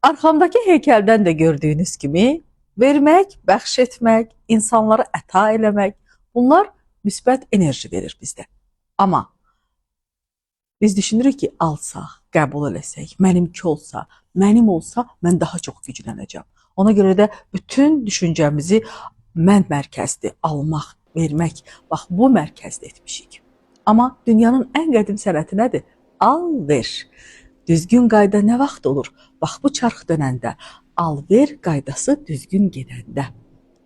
Arxamdakı heykeldən də gördüyünüz kimi, vermək, bəxş etmək, insanlara əta eləmək, bunlar müsbət enerji verir bizdə. Amma biz düşünürük ki, alsaq, qəbul eləsək, mənimki olsa, mənim olsa, mən daha çox güclənəcəm. Ona görə də bütün düşüncəmizi mən mərkəzli, almaq, vermək, bax bu mərkəzdə etmişik. Amma dünyanın ən qədim sənəti nədir? Al, ver. Düzgün qayda nə vaxt olur? Bax bu çarx dönəndə, al-ver qaydası düzgün gedəndə.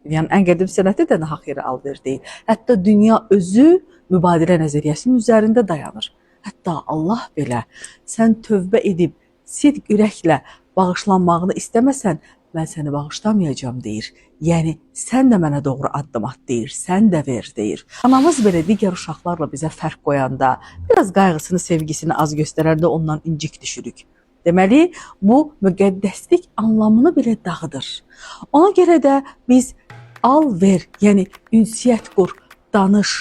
Dünyanın ən qədim sənəti də nahaq yerə al-ver deyil. Hətta dünya özü mübadilə nəzəriyyəsinin üzərində dayanır. Hətta Allah belə sən tövbə edib sidq ürəklə bağışlanmağını istəməsən, mən səni bağışlamayacağım deyir. Yəni, sən də mənə doğru addım at deyir, sən də ver deyir. Anamız belə digər uşaqlarla bizə fərq qoyanda, biraz qayğısını, sevgisini az göstərəndə ondan incik düşürük. Deməli, bu müqəddəslik anlamını belə dağıdır. Ona görə də biz al, ver, yəni ünsiyyət qur, danış,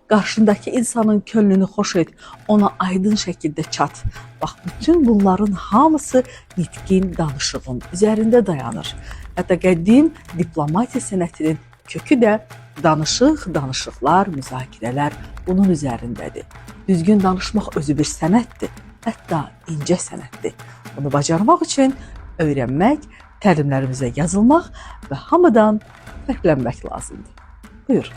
qarşındakı insanın könlünü xoş et, ona aydın şəkildə çat. Bax, bütün bunların hamısı nitqin, danışığın üzərində dayanır. Hətta qədim diplomatiya sənətinin kökü də danışıq, danışıqlar, müzakirələr bunun üzərindədir. Düzgün danışmaq özü bir sənətdir, hətta incə sənətdir. Bunu bacarmaq üçün öyrənmək, təlimlərimizə yazılmaq və hamıdan fərqlənmək lazımdır. Buyur.